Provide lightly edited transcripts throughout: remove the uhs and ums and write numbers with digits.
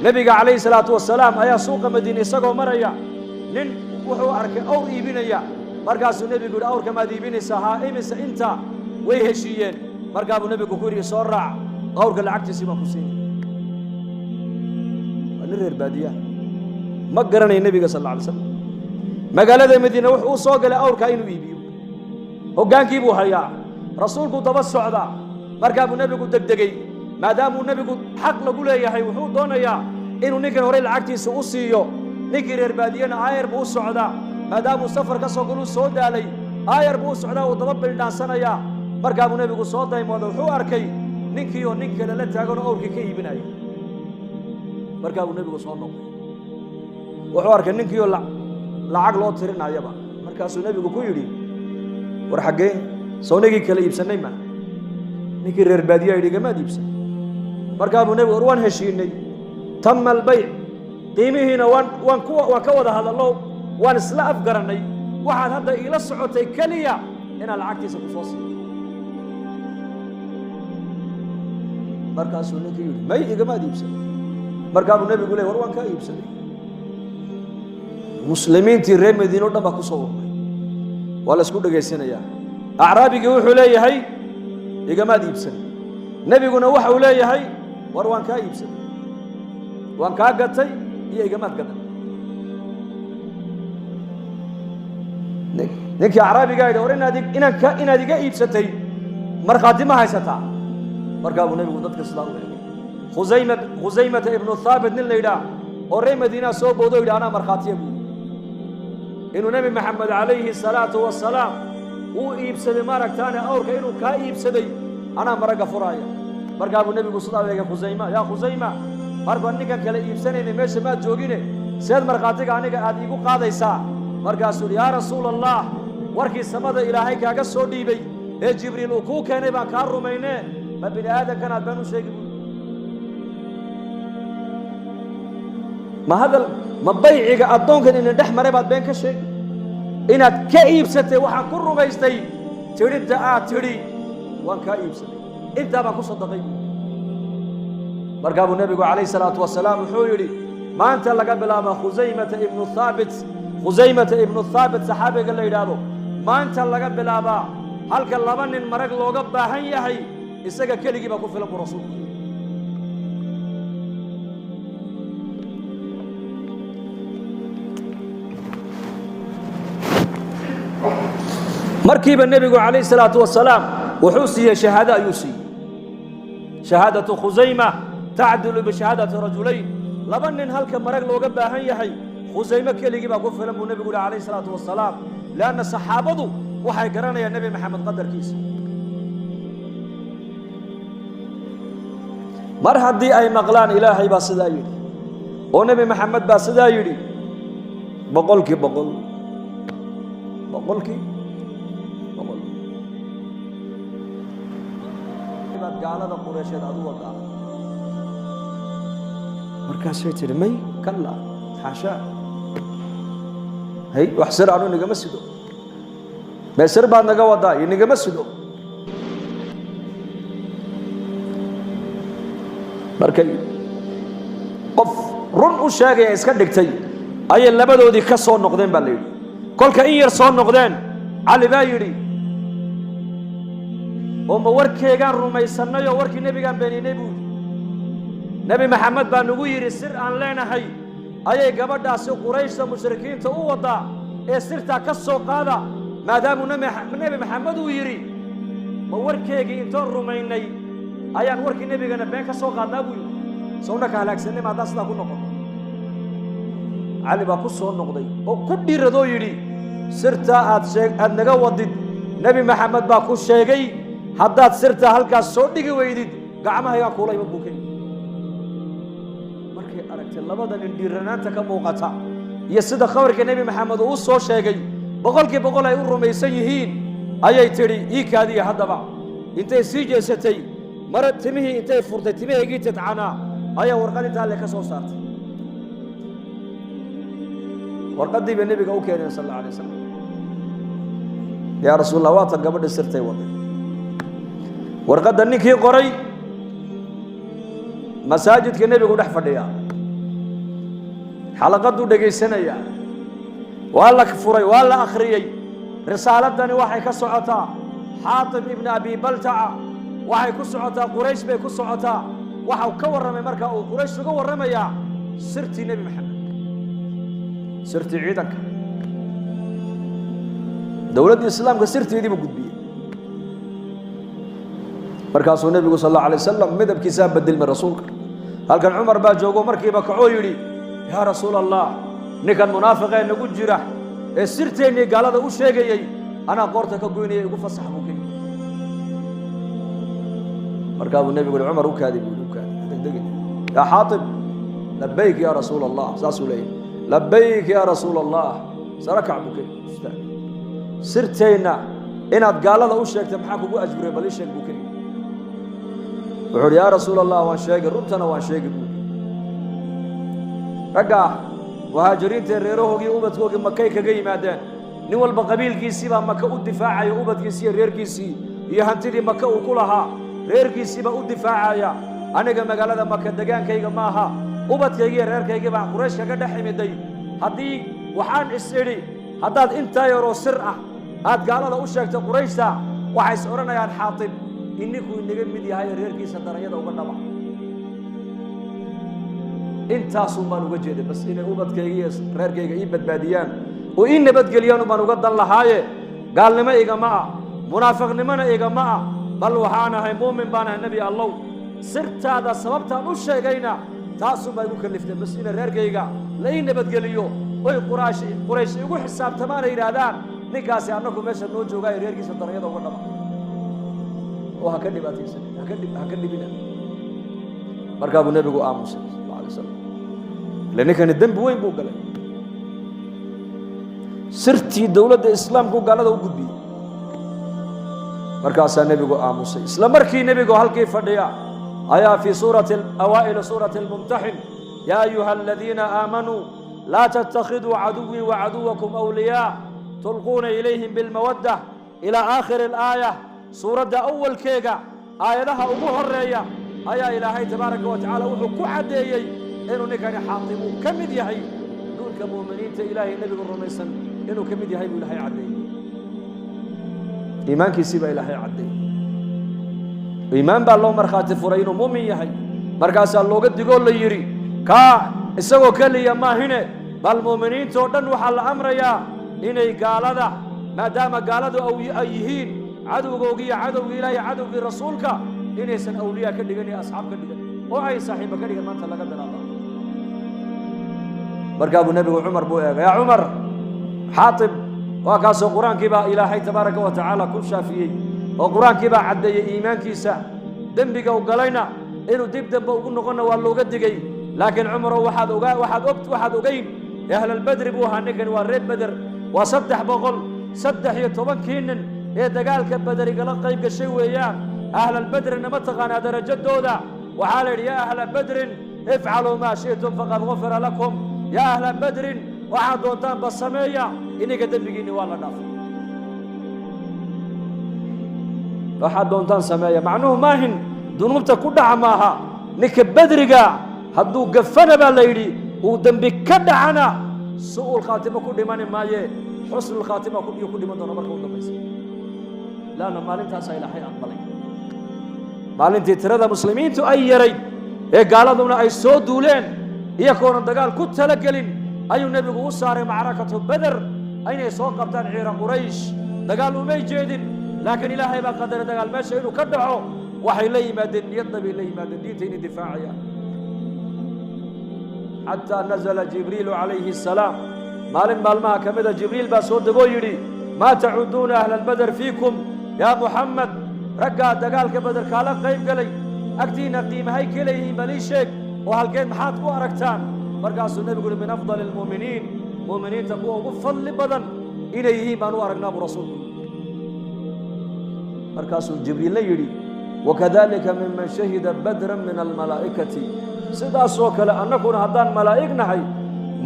نبي عليه الصلاة والسلام أيا سوق مدينة سقوا مريا نين وحو أرك أو إبنيا مركز النبي يقول أور كما ديبني سها إمس أنت ويهشيين مركب النبي كوري صرع أور كالعكس سيما كوسين ونرر بادية ما قرني النبي صلى الله عليه وسلم ما قال هذا مدينة وحو صاق لأور كاينو يبيو هو كان كيبو هيا رسولك تبص عدا مركب النبي قد دقدقي ما دام النبي قد حق نقول يا حي وحو دونيا إنه نكر هوري العكس سوسيو نكر ربادينا عاير بوس عدا ما دام السفر كسوقلو سود علي عاير بوس عدا وضرب الناس يا مركب النبي قد صوت دايم وحو أركي نكيو نكر لا تاجون أورك كي بناي مركب النبي قد صوت نقول وحو أركي نكيو لا عقل أطيرنا يبا مركز النبي قد كويري ورحقين سونيكي كلا يبسن نيمان نكر ربادية يدي جماد يبسن مركب النبي أروان هشيني تم البيع قيمه هنا وان هذا الله وان سلاف قرني واحد هذا إلى الصعوتي كليا هنا العكس بصوصي مركز النبي يقول ما يجماد يبسن مركب النبي يقول أروان كا يبسن مسلمين تيرم مدينة ما بكسور ولا سكوت جيسنا يا أعرابي يقول حلي هاي يجماد يبسن نبي يقول وح حلي هاي وروان كا يبسن وان كا قتي هي جماد قدم نك يا أعرابي قاعد ورينا ديك إن ديك يبستي مرخاتي ما هي ستا مركب النبي يقول ضد كسلام خزيمة ابن الثابت نليدا وري مدينة صوب ودو أنا مرخاتي إنه نبي محمد عليه الصلاة والسلام هو يبسد مارك ثاني أور كأنه كا يبسدي أنا مرق فرايا مركب النبي صلى الله عليه وسلم يا خزيمة مركب أنك كلا يبسني ماشي ما تجوجيني سيد مرقاتك عنك أديكو قاضي سا مركب سوري يا رسول الله وركي السماء إلهي كأجس سودي بي إيه جبريل وكوك كان يبان كارو مينه ما بين هذا كان أبانو شيء ما هذا ما بيعك أدون كان إن ده مريبات بينك شيء إن كئيب ستة وحن كرر ما يستوي تريد تري وان كئيب ستة أنت ما كنت صدقين مركب النبي عليه الصلاة والسلام حولي ما أنت لقى بلا ما خزيمة ابن الثابت صحابي قال لي دابو ما أنت لقى بلا ما هل كلمني المرق لو قبض هي إسقى كل جيبه كفل أبو رسول مركب النبي عليه الصلاة والسلام وحوسي شهادة يوسي شهادة خزيمة تعدل بشهادة رجلين لبنن هلك مرق لو قبض هي خزيمة كل جيبه كفل أبو النبي عليه الصلاة والسلام لأن صحابته وحي قرانا يا نبي محمد قدر كيس مرحب دي أي مغلان إلهي باسدا يدي ونبي محمد باسدا يدي بقولك بقول قال هذا قريش هذا وضع مركز شيء مي كلا حاشا هي وحسر عنه نجا مسجده ما يصير بعد نجا وضع ينجا مسجده مركز قف رن وشاقي إسكندك تي أي اللي بدو دي كسر نقدين بالليل كل كأير صار نقدين على بايري هم وركي كان رومي سنة وركي نبي كان بني نبي محمد بانوير السر عن لنا هاي أي قبل داسو قريش المشركين توضع السر تكسو قادا ما دام نبي محمد ويري ما وركي انتر رومي ني أيان وركي نبي كان بين كسو قادا بوي سونك على سنة ما داس لاكو نقطة علي باكسو نقطة أو كل ردو يري سرتا أدنجا ودد نبي محمد باكو شيء haddaad sirta halkaas soo dhigi weydid gacmahayaa kuulay ma buukay markay aragtay labada nin dhiiranaanta ka muuqata iyo sida khabarka nabi maxamed uu soo sheegay boqolkiiba boqol ay u rumaysan yihiin ayay tiri ii kaadiya haddaba intay sii jeesatay mar timihii intay furtay timaheegii tadcana ayaa warqad intaa le ka soo saartay warqadii bay nabiga u keenay sallallahu alayhi wasallam yaa rasuulallah waa tan gabadha sirtay waday warqadda ninkii qoray masaajidka nebigu dhex fadhiya xalaqadu dhageysanaya waa la furay waa la akhriyay risaaladani waxay ka socotaa xaatib ibn abi baltaca waxay ku socotaa quraysh bay ku socotaa waxa uu ka warramay marka uu quraysh uga warramaya sirtii nebi maxamed sirtii ciidanka dowladda islaamka sirteedii buu gudbiyey markaasuu nebigu sallallahu alayhi wasallam midabkiisa bedelmay rasuulka halkan Umar baa joogo markiiba kacoo yiri yaa rasuul allah ninkan munaafiqeen nagu jira ee sirteeni gaalada u sheegayay ana qoorta ka goynay ugu fasax buu keenay markaasuu nebigu Umar u kaadi degdeg ya Xaatib labbayk ya rasuul allah saasulay labbayk ya rasuul allah saraka buke sirteena inaad gaalada u sheegtay maxaa kugu ajburay bal sheeg buu keenay wuxuu yaa rasuul allah waan sheegay runtana waan sheegay raga muhaajiriinta reerahoogii ubadkoogii makay kaga yimaadeen nin walba qabiilkiisii baa maka u difaacaya ubadkiisii iyo reerkiisii iyo hantidii maka uu ku lahaa reerkiisii baa u difaacaya aniga magaalada maka degaankayga ma aha ubadkayga iyo reerkayga baa quraysh kaga dhex imiday haddii waxaan is idhi haddaad intaa yaroo sir ah aad gaalada u sheegto qurayshta waxay is odhanayaan Xaatib inniku inaga mid yahay reerkiisa darayada uga dhaba intaasuu baan uga jeeday bas inay ubadkayga iyo reerkayga ii badbaadiyaan oo ii nabadgeliyaan baan uga dan lahaaye gaalnimo igama ah munaafiqnimona igama ah bal waxaan ahay muumin baan ahay nabi allah sirtaada sababtaan u sheegayna taasuu baa igu kaliftay bas inay reerkayga la ii nabadgeliyo oy quraysh igu xisaabtamaan ay yidhaahdaan ninkaasi annagu meesha noo joogaayo reerkiisa darayada uga dhaba oo ha ka dhibaataysan ha ka dhibina markaa buu nebigu aamusay sallallahu alayhi wasallam laakiin dambi weyn buu galay sirtii dawladda islaamku gaalada u gudbiyay markaasaa nebigu aamusay isla markii nebigu halkii fadhiya ayaa fi suurati al-awaa'il suurati al-mumtahin ya ayuha alladhina aamanu la tattakhiduu aduwwi wa aduwwakum awliya tulquna ilayhim bil mawaddah ila aakhir al-aayah suuradda awalkeega aayadaha ugu horeeya ayaa ilaahay tabaaraka wa tacaala wuxuu ku cadeeyay inuu ninkani Xaatib uu ka mid yahay duulka muuminiinta ilaahay nabiga rumaysan inuu ka mid yahay buu ilaahay cadeeyay iimaankiisa baa ilaahay cadeeyay iimaan baa loo markhaati furay inuu muumin yahay markaasaa looga digoo la yiri ka isagoo kaliya maahine bal muuminiinta oo dhan waxaa la amrayaa inay gaalada maadaama gaaladu ay yihiin cadowgoogi iyo cadowgii ilaahay cadowgii rasuulka inaysan awliyaa ka dhigan iyo asxaab ka dhigan oo ay saaxiibo ka dhigan maanta laga dalaalo markaa buu nebigu Umar buu eegay yaa Umar Xaatib waa kaasoo quraankii baa ilaahay tabaaraka wa tacaala ku shaafiyey oo quraankii baa cadeeyay iimaankiisa dembiga uu galayna inuu dib dambe ugu noqona waa looga digay laakiin Umar waxaad ogeyn ahlul badr buu ahaa ninkan waa reer badr waa 313 nin ee dagaalka badriga la qayb gashay weeyaan ahlul badr nama taqaana darajadooda waxaa la yidhi yaa ahla badrin ifcaluu maa shi'tum faqad ghufira lakum yaa ahla badrin waxaad doontaan bas sameeya iniga dembigiinni waa la dhaafay waxaad doontaan sameeya macnuhu maahin dunuubta ku dhaca maaha ninka badriga hadduu gafana baa la yidhi uu dembi ka dhacana su'ul khaatimo ku dhimani maaye xusnul khaatimo ku dhiman doona marka u dambaysa laana maalintaasaa ilaahay aqbalay maalintii tirada muslimiintu ay yaray ee gaaladuna ay soo duuleen iyagoona dagaal ku talagelin ayuu nebigu u saaray macrakatu badr inay soo qabtaan ciira quraysh dagaal umay jeedin laakiin ilaahay baa qadaray dagaal meesha inuu ka dhaco waxay la yimaadeen niyadda bay la yimaadeen diinta inay difaacayaan xataa nazala jibriilu calayhi salaam maalin maalmaha ka mida jibriil baa soo degoo yidhi maa tacuduuna ahla albadr fiikum yaa muxamed raggaa dagaalka badar kaala qayb galay agtiina qiimahay ka leeyihiin bal ii sheeg oo halkeed maxaad ku aragtaan markaasuu nebigu yidhi min afdali almu'miniin mu'miniinta kuwa ugu fadli badan inay yihiin baan u aragnaa buu rasuulku markaasuu jibriilna yidhi wakadalika miman shahida badran min almalaa'ikati sidaasoo kale annaguna haddaan malaa'ig nahay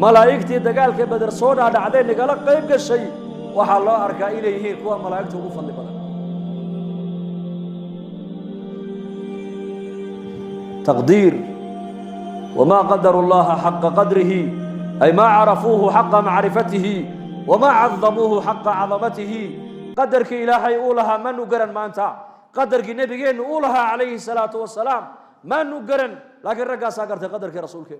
malaa'igtii dagaalka badar soo dhaadhacday nagala qayb gashay waxaa loo arkaa inay yihiin kuwa malaa'igta ugu fadli badan taqdiir وما قدروا الله حق قدره أي ما عرفوه حق معرفته وما عظموه حق عظمته قدرك إلهي أولها ما نقرن ما أنت قدرك نبيين أولها عليه الصلاة والسلام ما نقرن لكن رجع ساكرت قدرك رسولك